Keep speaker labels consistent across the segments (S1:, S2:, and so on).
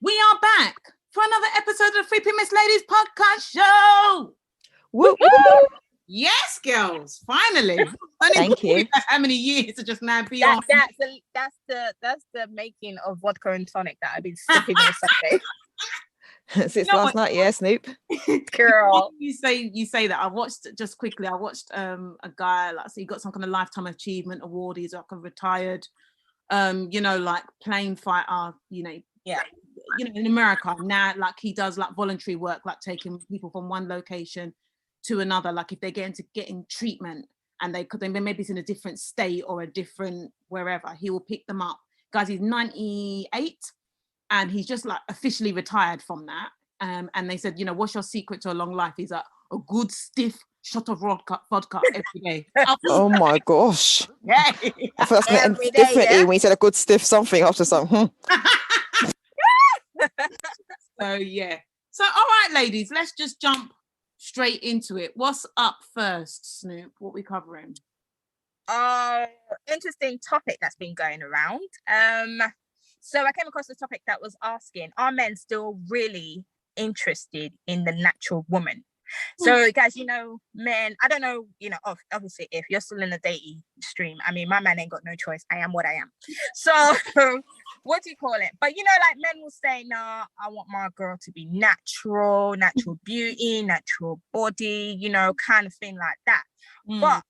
S1: We are back for another episode of the Three P Miss Ladies podcast show.
S2: Woo woo!
S1: Yes, girls, finally.
S2: Thank you.
S1: How many years to just now be on?
S3: That's the making of vodka and tonic that I've been sipping on Sunday.
S2: Since last night, yeah, Snoop.
S3: Girl.
S1: You say that. I watched a guy, like, so he got some kind of lifetime achievement award. He's like a retired like plane fighter,
S3: Yeah.
S1: In America now, like he does like voluntary work, like taking people from one location to another, like if they get into getting treatment and they maybe it's in a different state or a different wherever, he will pick them up. Guys, he's 98 and he's just like officially retired from that. And they said, what's your secret to a long life? He's like, a good stiff shot of vodka every day.
S2: Oh my gosh.
S1: Yeah.
S2: I thought that's going to end differently when you said a good stiff something after something.
S1: So yeah. So all right, ladies, let's just jump straight into it. What's up first, Snoop? What we covering?
S3: Interesting topic that's been going around. So I came across a topic that was asking, are men still really interested in the natural woman? So guys, men, I don't know, obviously if you're still in the dating stream, I mean, my man ain't got no choice. I am what I am. So what do you call it? But like men will say, nah, I want my girl to be natural beauty, natural body, kind of thing like that. But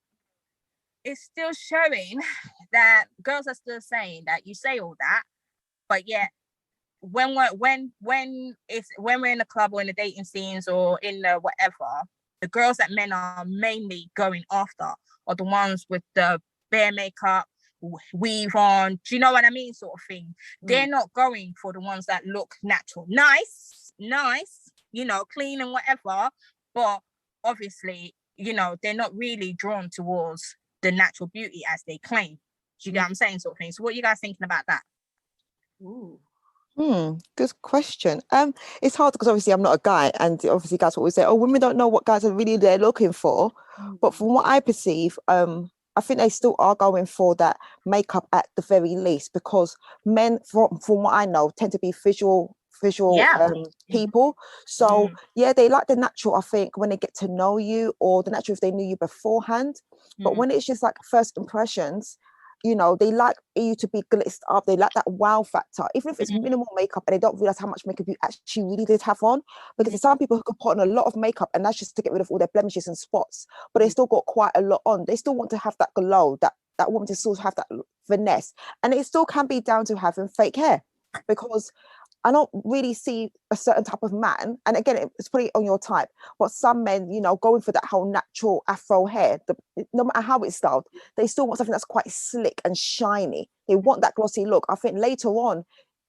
S3: it's still showing that girls are still saying that you say all that, but yet when we're in the club or in the dating scenes or in the whatever, the girls that men are mainly going after are the ones with the bare makeup, weave on, do you know what I mean, sort of thing. They're not going for the ones that look natural, nice, clean and whatever, but obviously they're not really drawn towards the natural beauty as they claim. Do you get what I'm saying, sort of thing? So what are you guys thinking about that?
S1: Ooh.
S2: Good question. It's hard because obviously I'm not a guy, and obviously guys always say, women don't know what guys are really they're looking for. But from what I perceive, I think they still are going for that makeup at the very least, because men, from what I know, tend to be visual people. So they like the natural, I think, when they get to know you, or the natural if they knew you beforehand. But when it's just like first impressions, they like you to be glitzed up. They like that wow factor, even if it's minimal makeup and they don't realize how much makeup you actually really did have on. Because there's some people who can put on a lot of makeup and that's just to get rid of all their blemishes and spots, but they still got quite a lot on. They still want to have that glow, that woman to still have that finesse, and it still can be down to having fake hair, because I don't really see a certain type of man, and again, it's pretty on your type, but some men, going for that whole natural afro hair, no matter how it's styled, they still want something that's quite slick and shiny. They want that glossy look. I think later on,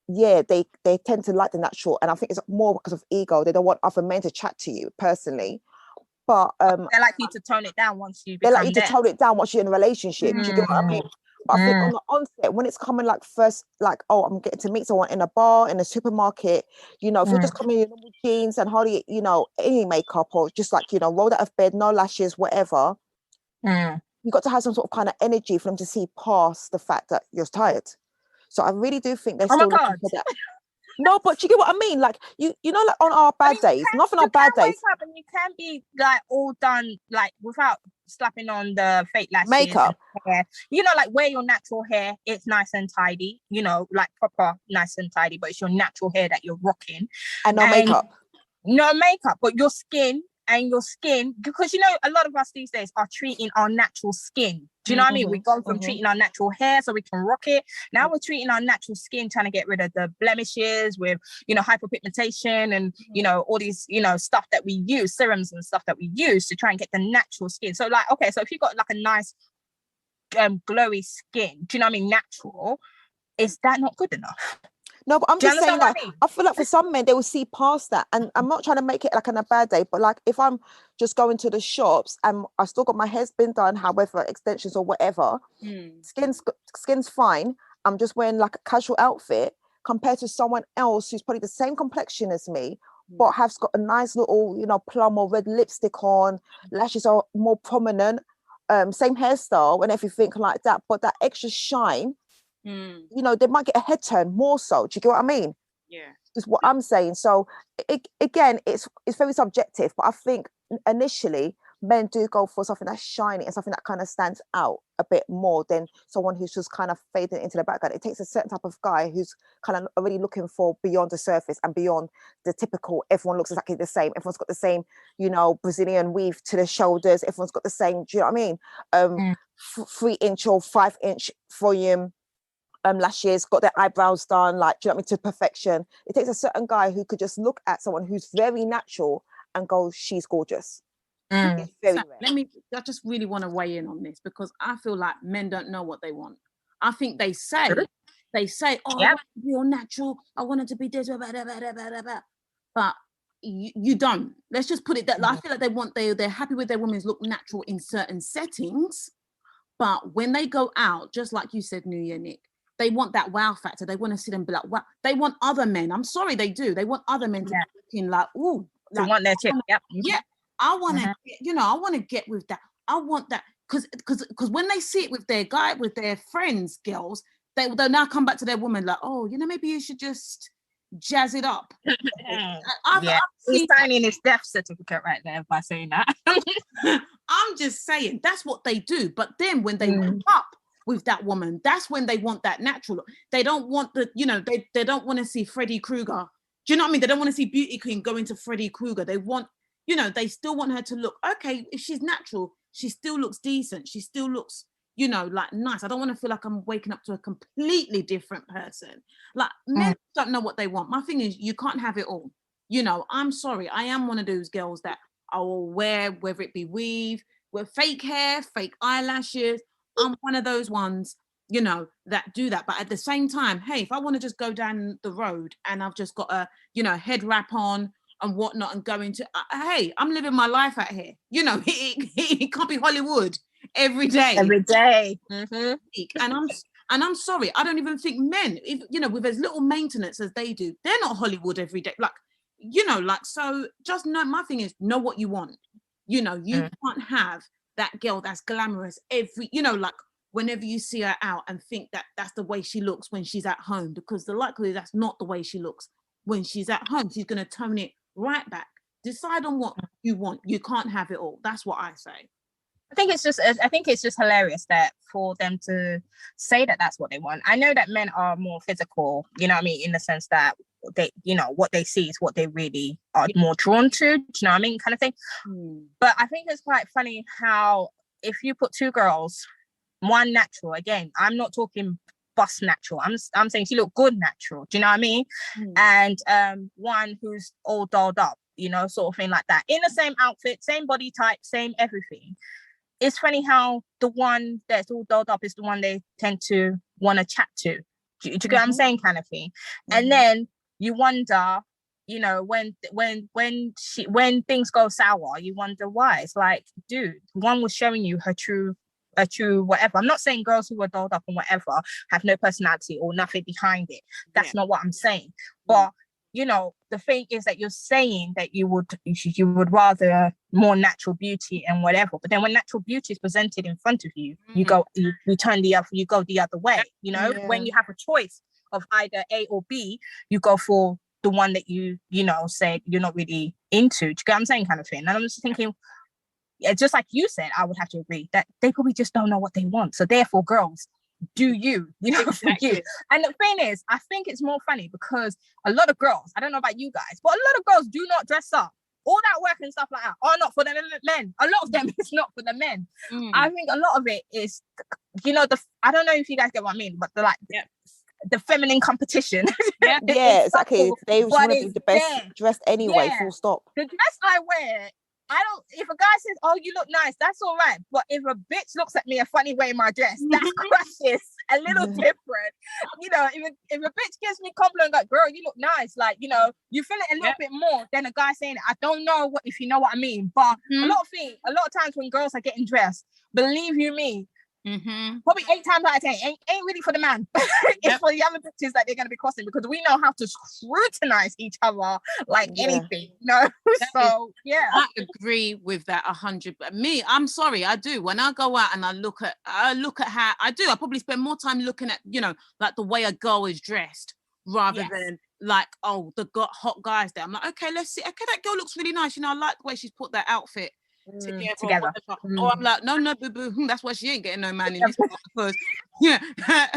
S2: they tend to like the natural, and I think it's more because of ego. They don't want other men to chat to you personally. But
S3: they like you to tone it down once you become
S2: to tone it down once you're in a relationship. Do you get what I mean? But I think on the onset, when it's coming like first, like, I'm getting to meet someone in a bar, in a supermarket, if you're just coming in normal jeans and hardly, any makeup, or just like, rolled out of bed, no lashes, whatever, you got to have some sort of kind of energy for them to see past the fact that you're tired. So I really do think they're still looking for that. No, but you get what I mean? Like, like on our bad days, not on our bad days.
S3: And you can be like all done, like without slapping on the fake lashes.
S2: Makeup.
S3: Hair. Like wear your natural hair. It's nice and tidy, like proper nice and tidy, but it's your natural hair that you're rocking.
S2: And no makeup.
S3: No makeup, but your skin, because a lot of us these days are treating our natural skin. Do you know what I mean? We've gone from treating our natural hair so we can rock it. Now we're treating our natural skin, trying to get rid of the blemishes with, hyperpigmentation and, all these, stuff that we use, serums and stuff that we use to try and get the natural skin. So like, okay, so if you've got like a nice glowy skin, do you know what I mean? Natural, is that not good enough?
S2: No, but I'm just saying that I feel like for some men they will see past that, and I'm not trying to make it like on a bad day, but like if I'm just going to the shops and I still got my hair's been done, however, extensions or whatever, skin's fine. I'm just wearing like a casual outfit. compared to someone else who's probably the same complexion as me, but has got a nice little, you know, plum or red lipstick on, lashes are more prominent, same hairstyle and everything like that, but that extra shine, you know, they might get a head turn more so. Do you get what I mean?
S1: Yeah.
S2: Is what I'm saying. So again, it's very subjective, but I think initially men do go for something that's shiny and something that kind of stands out a bit more than someone who's just kind of fading into the background. It takes a certain type of guy who's kind of already looking for beyond the surface and beyond the typical, everyone looks exactly the same, everyone's got the same, you know, Brazilian weave to the shoulders, everyone's got the same, do you know what I mean? 3-inch or 5-inch volume lashes, got their eyebrows done, like, do you know what I mean, to perfection. It takes a certain guy who could just look at someone who's very natural and go, she's gorgeous. It's very rare.
S1: I just really want to weigh in on this because I feel like men don't know what they want. I think they say, oh, I want to be all natural, I want it to be this, but you don't. Let's just put it that I feel like they're happy with their women's look natural in certain settings, but when they go out, just like you said, New Year, Nick, they want that wow factor. They want to see them be like, wow. They want other men. I'm sorry, they do. They want other men to be looking like, ooh.
S3: To want their chick.
S1: Yeah. I want to, you know, I want to get with that. I want that. Because when they see it with their friends, girls, they'll now come back to their woman like, oh, you know, maybe you should just jazz it up.
S3: He's signing his death certificate right there by saying that.
S1: I'm just saying, that's what they do. But then when they wake up with that woman, that's when they want that natural look. They don't want they don't want to see Freddy Krueger. Do you know what I mean? They don't want to see Beauty Queen go into Freddy Krueger. They want, you know, they still want her to look, okay, if she's natural, she still looks decent. She still looks, you know, like nice. I don't want to feel like I'm waking up to a completely different person. Like men don't know what they want. My thing is, you can't have it all. You know, I'm sorry. I am one of those girls that I will wear, whether it be weave, with fake hair, fake eyelashes. I'm one of those ones, you know, that do that. But at the same time, hey, if I want to just go down the road and I've just got a, you know, head wrap on and whatnot and go into, hey, I'm living my life out here. You know, it can't be Hollywood every day. And I'm sorry, I don't even think men, if, you know, with as little maintenance as they do, they're not Hollywood every day. Like, you know, like, so just know, my thing is, know what you want. You know, you can't have that girl that's glamorous every, you know, like whenever you see her out and think that that's the way she looks when she's at home, because the likelihood that's not the way she looks when she's at home. She's going to tone it right back. Decide on what you want. You can't have it all. That's what I say.
S3: I think it's just hilarious that for them to say that that's what they want. I know that men are more physical, you know what I mean, in the sense that they, you know, what they see is what they really are more drawn to, do you know what I mean, kind of thing. But I think it's quite funny how if you put two girls, one natural, again, I'm not talking bust natural, I'm saying she look good natural, do you know what I mean? And one who's all dolled up, you know, sort of thing like that, in the same outfit, same body type, same everything. It's funny how the one that's all dolled up is the one they tend to want to chat to. Do you get what I'm saying, kind of thing? And then you wonder, you know, when things go sour, you wonder why. It's like, dude, one was showing you her true whatever. I'm not saying girls who are dolled up and whatever have no personality or nothing behind it. That's not what I'm saying. But you know, the thing is that you're saying that you would rather more natural beauty and whatever, but then when natural beauty is presented in front of you, you go the other way. You know, when you have a choice of either A or B, you go for the one that you know, say you're not really into. Do you get what I'm saying, kind of thing? And I'm just thinking, just like you said, I would have to agree that they probably just don't know what they want. So therefore, girls, do you know, exactly. For you. And the thing is, I think it's more funny because a lot of girls, I don't know about you guys, but a lot of girls do not dress up. All that work and stuff like that are not for the men. A lot of them is not for the men. I think a lot of it is, you know, I don't know if you guys get what I mean, but the feminine competition.
S2: Exactly. They want to be the best dressed anyway, full stop.
S3: The dress I wear, if a guy says, oh, you look nice, that's all right. But if a bitch looks at me a funny way in my dress, that's crushes a little different. You know, if a bitch gives me compliment, like, girl, you look nice, like, you know, you feel it a little bit more than a guy saying it. I don't know if you know what I mean. But a lot of times when girls are getting dressed, believe you me, Probably 8 times out of 10 ain't really for the man. It's for the other bitches that they're going to be crossing, because we know how to scrutinize each other like anything, you know. So yeah,
S1: I agree with that 100. But me, I'm sorry, I do. When I go out and I look at how I probably spend more time looking at, you know, like the way a girl is dressed rather than like, oh, hot guys there. I'm like, okay, let's see. Okay, that girl looks really nice. You know, I like the way she's put that outfit together. Or I'm like, no, boo, that's why she ain't getting no man in this part, because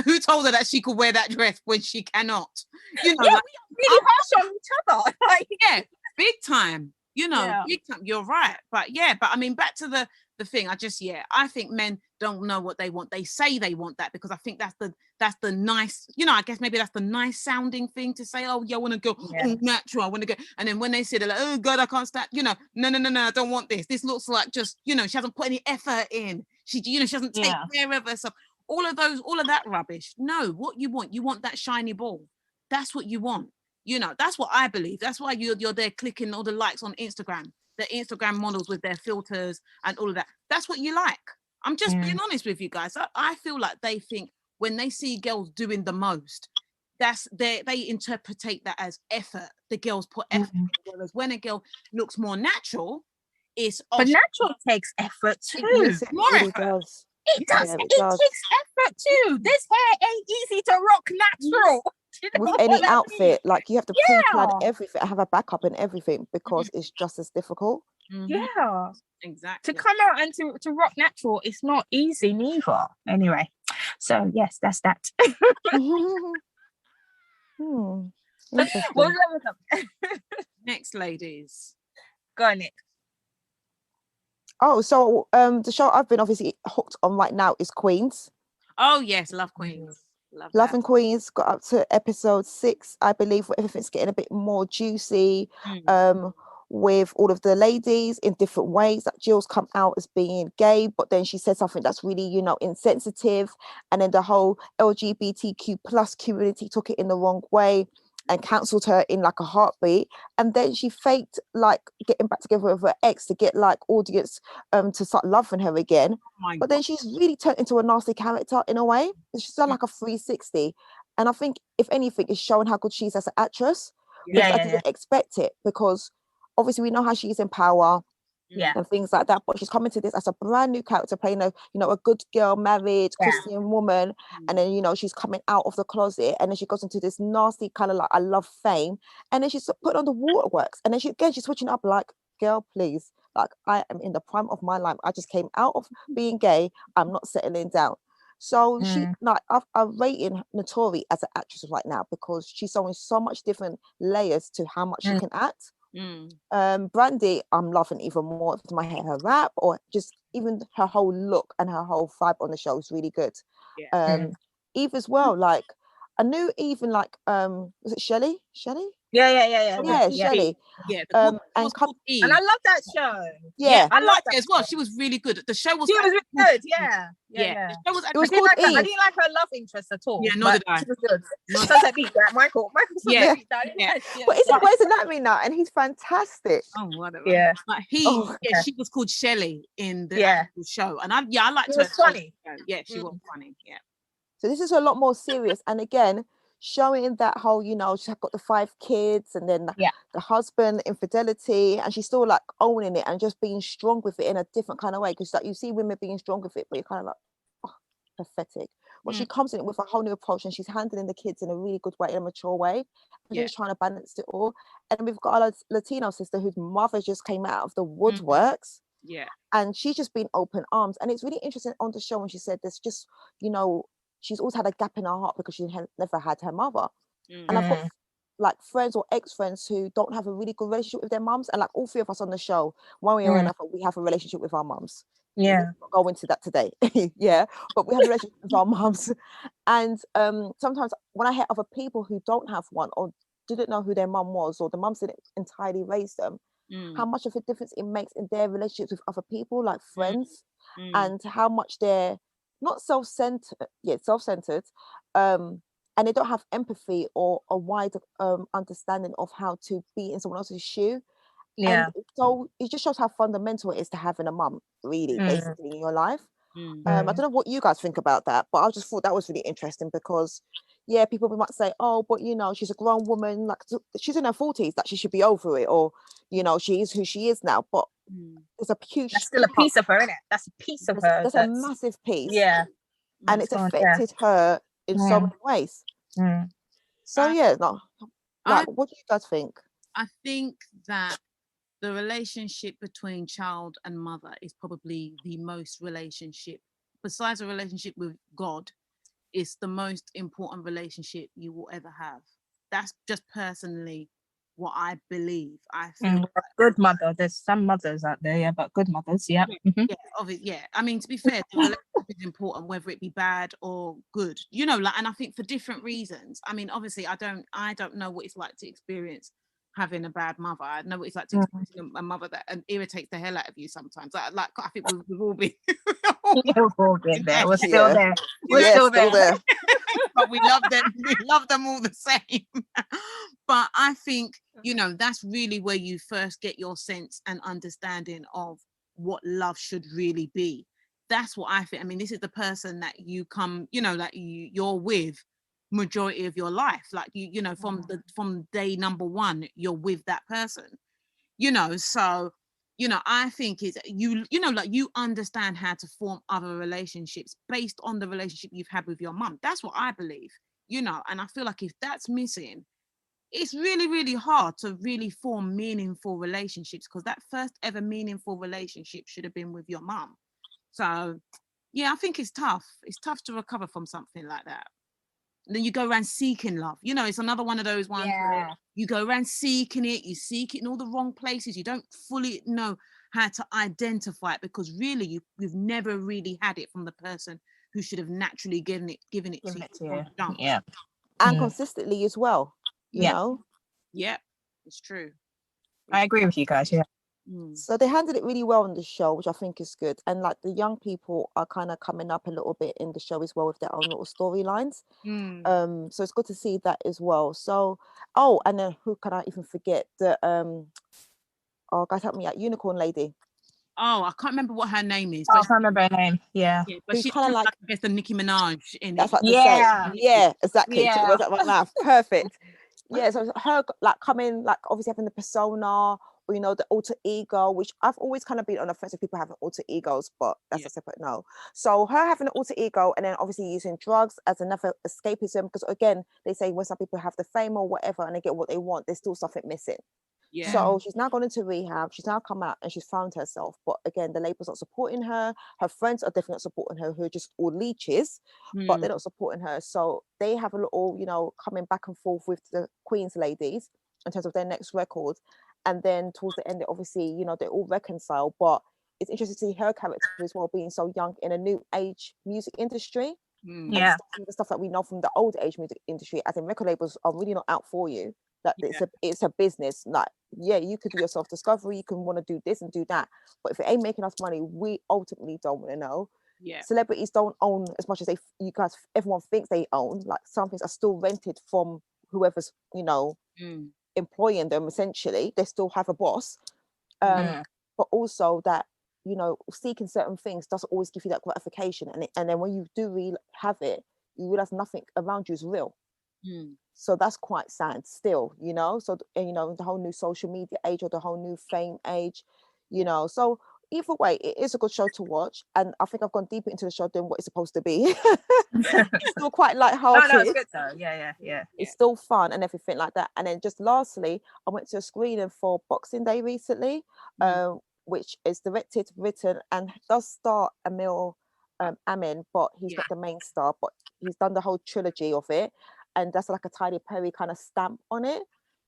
S1: who told her that she could wear that dress when she cannot? You know, like,
S3: we are really harsh on each other. Like,
S1: big time. You know, big time. You're right, but I mean, back to the thing. I think men don't know what they want. They say they want that because I think that's the nice, you know, I guess maybe that's the nice sounding thing to say. Oh yeah, I want to go natural, I want to go. And then when they say, they're like, oh God, I can't stand, you know, no, I don't want this looks like just, you know, she hasn't put any effort in, she hasn't taken care of herself, all of that rubbish. No, what you want that shiny ball. That's what you want. You know, that's what I believe. That's why you're there clicking all the likes on Instagram, the Instagram models with their filters and all of that. That's what you like. I'm just being honest with you guys. I feel like they think when they see girls doing the most, they interpretate that as effort. The girls put effort in, whereas when a girl looks more natural,
S3: but natural takes effort too.
S1: More
S2: really
S1: effort.
S2: does.
S3: It does. It takes effort too. This hair ain't easy to rock natural.
S2: With any outfit, like you have to pre-plan everything, have a backup and everything, because it's just as difficult.
S3: Yeah,
S1: exactly.
S3: To come out and to rock natural, it's not easy neither. Anyway, so yes, that's that.
S2: Interesting.
S3: Well,
S1: next, ladies,
S3: go on, Nick.
S2: Oh, so the show I've been obviously hooked on right now is Queens.
S1: Oh yes, love Queens.
S2: Love and Queens got up to episode 6, I believe, where everything's getting a bit more juicy, with all of the ladies in different ways. That Jill's come out as being gay, but then she said something that's really, you know, insensitive, and then the whole LGBTQ plus community took it in the wrong way and cancelled her in like a heartbeat. And then she faked like getting back together with her ex to get like audience to start loving her again. But then she's really turned into a nasty character in a way. She's done like a 360. And I think if anything, it's showing how good she is as an actress. I didn't expect it, because obviously we know how she is in Power. And things like that, but she's coming to this as a brand new character, playing a, you know, a good girl, married Christian woman, and then, you know, she's coming out of the closet, and then she goes into this nasty kind of like, I love fame, and then she's put on the waterworks, and then she's switching up like, girl, please, like, I am in the prime of my life, I just came out of being gay, I'm not settling down. So she, like, I'm rating Notori as an actress right now, because she's showing so much different layers to how much she can act. Brandy, I'm loving even more. If my hair, her rap, or just even her whole look and her whole vibe on the show is really good. Eve as well, like I knew even like was it Shelley? Yeah, Shelley.
S1: And
S3: I love that show.
S1: I liked it as well. She was really good. The show was
S3: really good.
S1: The show was
S2: it was called Eve.
S3: I didn't like her love interest at all.
S1: Yeah, nor did I.
S3: She was good. Sunset Beach, Michael.
S2: But it's in Grey's Anatomy now, and he's fantastic.
S1: Oh, whatever.
S3: Yeah.
S1: But she was called Shelley in the actual show, and I liked her.
S3: She was funny.
S1: Yeah, she was funny. Yeah.
S2: So this is a lot more serious, and again, showing that whole, you know, she's got the 5 kids, and then the husband infidelity, and she's still like owning it and just being strong with it in a different kind of way, because like you see women being strong with it, but you're kind of like, oh, pathetic. But she comes in with a whole new approach, and she's handling the kids in a really good way, in a mature way, and she's trying to balance it all. And we've got our Latino sister whose mother just came out of the woodworks, and she's just been open arms. And it's really interesting on the show when she said this, just, you know, she's always had a gap in her heart because she never had her mother. And I've got like friends or ex-friends who don't have a really good relationship with their mums, and like all 3 of us on the show, one way or another, we have a relationship with our mums. We'll not go into that today. But we have a relationship with our mums. And sometimes when I hear other people who don't have one, or didn't know who their mum was, or the mums didn't entirely raise them, how much of a difference it makes in their relationships with other people, like friends, and how much they're not self-centered, and they don't have empathy or a wider understanding of how to be in someone else's shoe. And so it just shows how fundamental it is to having a mum, really, basically, in your life. I don't know what you guys think about that, but I just thought that was really interesting because, yeah, people might say, oh, but you know, she's a grown woman, like she's in her 40s, that she should be over it, or you know, she is who she is now. But there's a huge,
S3: that's still a piece of her, isn't it? That's a piece of her.
S2: There's a massive piece,
S3: yeah,
S2: and it's affected her in so many ways. So yeah, no, like, what do you guys think?
S1: I think that the relationship between child and mother is probably the most relationship, besides a relationship with God, it's the most important relationship you will ever have. That's just personally what I believe. I feel
S3: good mother. There's some mothers out there, yeah, but good mothers, yeah.
S1: Yeah. I mean, to be fair, the relationship is important, whether it be bad or good, you know, like, and I think for different reasons. I mean, obviously, I don't know what it's like to experience having a bad mother. I know what it's like to experience a mother that irritates the hell out of you sometimes. Like I think we've all been.
S3: We've all been there. We're still there. We're still there.
S1: But we love them. We love them all the same. But I think, you know, that's really where you first get your sense and understanding of what love should really be. That's what I think. I mean, this is the person that you come, you know, that you're with majority of your life. Like you know, from day number one, you're with that person. You know, so you know, I think it's you know, like you understand how to form other relationships based on the relationship you've had with your mum. That's what I believe, you know, and I feel like if that's missing, it's really, really hard to really form meaningful relationships, because that first ever meaningful relationship should have been with your mum. So yeah, I think it's tough. It's tough to recover from something like that. And then you go around seeking love. You know, it's another one of those ones where you go around seeking it, you seek it in all the wrong places. You don't fully know how to identify it, because really you've never really had it from the person who should have naturally given it to you.
S3: Yeah.
S2: And consistently as well, you know?
S1: Yeah, it's true.
S3: I agree with you guys, yeah.
S2: So they handled it really well on the show, which I think is good. And like the young people are kind of coming up a little bit in the show as well with their own little storylines. So it's good to see that as well. So, and then who can I even forget? The guys, help me out, Unicorn Lady.
S1: Oh, I can't remember what her name is.
S3: But I can't remember her name. Yeah.
S1: But she's kind of like, I guess, the Nicki Minaj in
S2: that's
S1: it.
S2: What to say. Yeah, exactly. Yeah. Took words out of my mouth. Perfect. Yeah, so her like coming, like obviously having the persona, or you know, the alter ego, which I've always kind of been on the fence of people having alter egos, but that's a separate no. So her having an alter ego, and then obviously using drugs as another escapism, because again, they say when some people have the fame or whatever and they get what they want, there's still something missing. Yeah. So she's now gone into rehab. She's now come out and she's found herself. But again, the label's not supporting her. Her friends are definitely not supporting her, who are just all leeches, but they're not supporting her. So they have a little, you know, coming back and forth with the Queen's ladies in terms of their next record. And then towards the end, obviously, you know, they all reconcile. But it's interesting to see her character as well, being so young in a new age music industry.
S3: Yeah.
S2: The stuff that we know from the old age music industry, as in record labels are really not out for you. That it's a business. Like, yeah, you could do your self-discovery, you can want to do this and do that, but if it ain't making us money, we ultimately don't want to know. Celebrities don't own as much as everyone thinks they own. Like, some things are still rented from whoever's, you know, employing them. Essentially, they still have a boss, but also that, you know, seeking certain things doesn't always give you that gratification, and then when you do really have it, you realize nothing around you is real. So that's quite sad still, you know. So, you know, the whole new social media age, or the whole new fame age, you know. So either way, it is a good show to watch, and I think I've gone deeper into the show than what it's supposed to be. It's still quite light-hearted.
S3: No, it's good though. Yeah.
S2: It's still fun and everything like that. And then just lastly, I went to a screening for Boxing Day recently, which is directed, written, and does star Emil Amin, but he's not the main star, but he's done the whole trilogy of it. And that's like a Tyler Perry kind of stamp on it.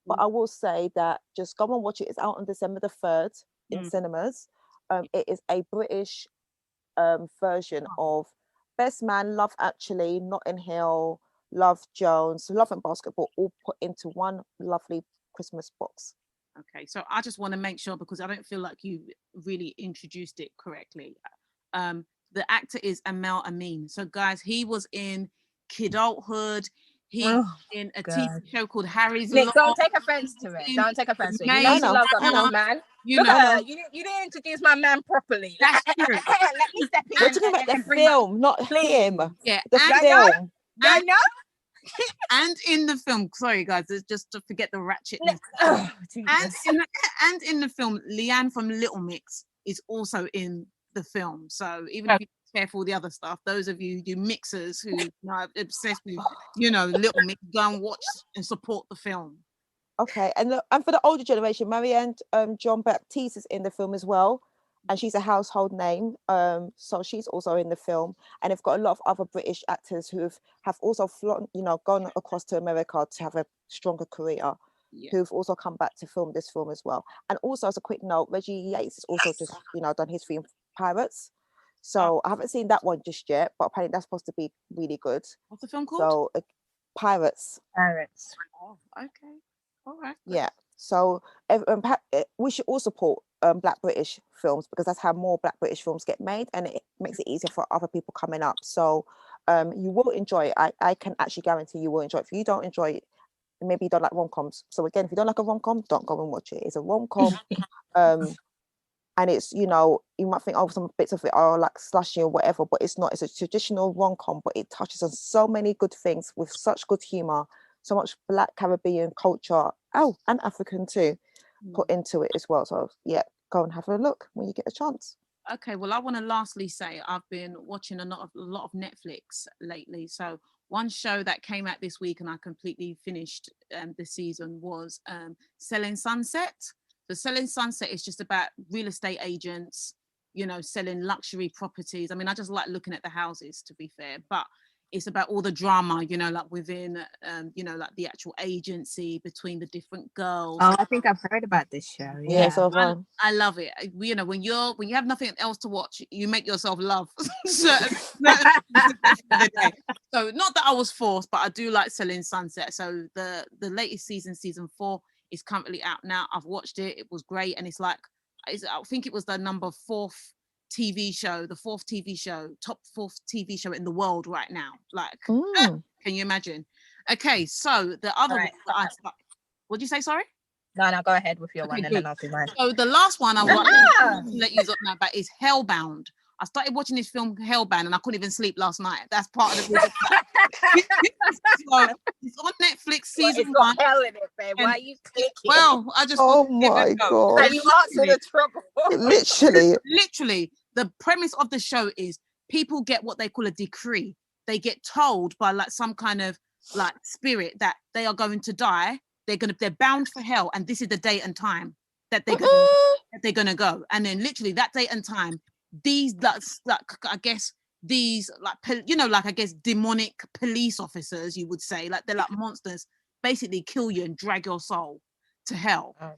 S2: But I will say that just go and watch it. It's out on December the 3rd in cinemas. It is a British version of Best Man, Love Actually, Notting Hill, Love Jones, Love and Basketball, all put into one lovely Christmas box.
S1: Okay, so I just want to make sure, because I don't feel like you really introduced it correctly. The actor is Emil Amin. So guys, he was in Kidulthood. He's
S3: Oh,
S1: in a
S3: God.
S1: TV show called Harry's
S3: Nick,
S1: Law.
S3: don't take offense to it. Don't take offense to it. You know
S1: Amazing.
S3: she loves
S2: I
S3: up
S2: know.
S3: this man.
S1: You
S3: Look
S1: know,
S3: at
S2: I
S3: her.
S2: know.
S3: You didn't introduce my man properly.
S1: That's true.
S3: Let me step in
S2: We're talking about the
S3: and bring my...
S2: film, not
S3: Please.
S2: him.
S1: Yeah,
S2: The
S1: and,
S2: film.
S3: I know.
S1: and in the film, sorry guys, it's just to forget the ratchetness.
S3: Oh,
S1: And
S3: Jesus.
S1: in the film, Leanne from Little Mix is also in the film. So even if you care for all the other stuff, those of you mixers who are obsessed with, Little Mix, go and watch and support the film.
S2: Okay, and for the older generation, Marianne John Baptiste is in the film as well, and she's a household name. So she's also in the film, and they've got a lot of other British actors who have also gone across to America to have a stronger career.
S1: Yeah.
S2: Who've also come back to film this film as well. And also, as a quick note, Reggie Yates has also just done his film Pirates. So I haven't seen that one just yet, but apparently that's supposed to be really good.
S1: What's the film called?
S2: So Pirates.
S1: Oh, okay. All right.
S2: Yeah. So we should all support Black British films, because that's how more Black British films get made, and it makes it easier for other people coming up. So you will enjoy it. I can actually guarantee you will enjoy it. If you don't enjoy it, maybe you don't like rom-coms. So again, if you don't like a rom-com, don't go and watch it. It's a rom-com. And it's, you might think, oh, some bits of it are like slushy or whatever, but it's not. It's a traditional rom-com, but it touches on so many good things with such good humor, so much Black Caribbean culture, and African too, put into it as well. So yeah, go and have a look when you get a chance.
S1: Okay, well, I want to lastly say I've been watching a lot of Netflix lately. So one show that came out this week and I completely finished this season was Selling Sunset. The Selling Sunset is just about real estate agents, selling luxury properties. I mean, I just like looking at the houses, to be fair, but it's about all the drama, like within, like the actual agency between the different girls.
S3: Oh, I think I've heard about this show.
S2: Yeah, so
S1: I love it. When you have nothing else to watch, you make yourself love certain So not that I was forced, but I do like Selling Sunset. So the latest season 4 is currently out now. I've watched it. It was great, and it's like, I think it was the number 4th TV show, the 4th TV show, top 4th TV show in the world right now. Like, can you imagine? Okay, so the other one that what'd you say? Sorry.
S3: No, go ahead with your one, and then I'll do mine.
S1: So the last one I want to let you know about is Hellbound. I started watching this film Hellbound, and I couldn't even sleep last night. That's part of the reason. So it's on Netflix, season 1.
S3: Hell in it, babe. Why are you clicking?
S1: Well, I just.
S2: Oh my God!
S3: So you answer the trouble.
S1: Literally, the premise of the show is people get what they call a decree. They get told by like some kind of like spirit that they are going to die. They're bound for hell, and this is the date and time that they're gonna go. And then literally that date and time, these demonic police officers, you would say, like they're like monsters, basically kill you and drag your soul to hell.
S3: Oh,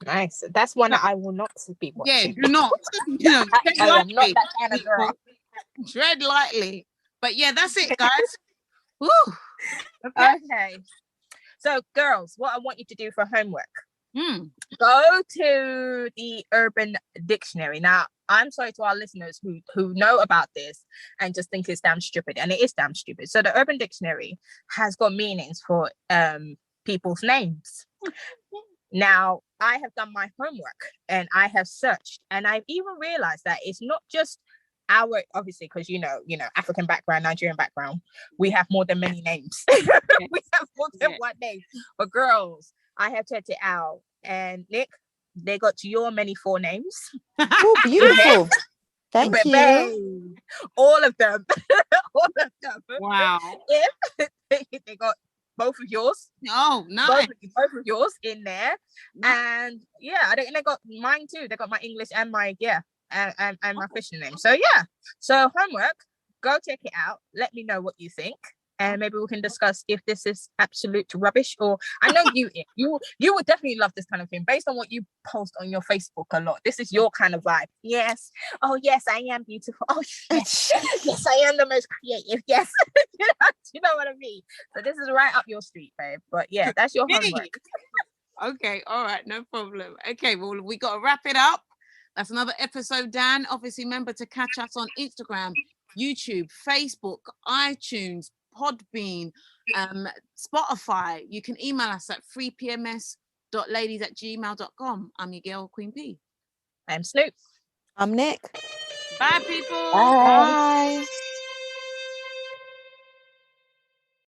S3: nice. That's one that I will not be watching.
S1: Yeah, do not.
S3: I am not that kind of girl.
S1: Tread lightly. But yeah, that's it, guys. Woo.
S3: Okay. So, girls, what I want you to do for homework, go to the Urban Dictionary. Now, I'm sorry to our listeners who know about this and just think it's damn stupid, and it is damn stupid. So the Urban Dictionary has got meanings for people's names. Now, I have done my homework and I have searched, and I've even realized that it's not just our, obviously, because African background, Nigerian background, we have more than many names. We have more than one name. But girls, I have checked it out, and Nick, they got your many 4 names.
S2: Oh, beautiful. Thank you.
S3: Babe, all of them.
S1: Wow.
S3: They got both of yours.
S1: Oh, nice.
S3: Both of yours in there. And yeah, I think they got mine too. They got my English and my and my fishing name. So yeah. So homework, go check it out. Let me know what you think. And maybe we can discuss if this is absolute rubbish, or I know you would definitely love this kind of thing based on what you post on your Facebook a lot. This is your kind of vibe. Yes. Oh yes, I am beautiful. Oh yes, yes, I am the most creative. Yes. you know what I mean? So this is right up your street, babe. But yeah, that's your homework.
S1: Okay, all right, no problem. Okay, well, we got to wrap it up. That's another episode, Dan. Obviously, remember to catch us on Instagram, YouTube, Facebook, iTunes, Podbean, Spotify. You can email us at freepms.ladies@gmail.com. I'm your girl, Queen P.
S3: I'm Snoop.
S2: I'm Nick.
S1: Bye, people.
S3: Bye.
S2: Bye.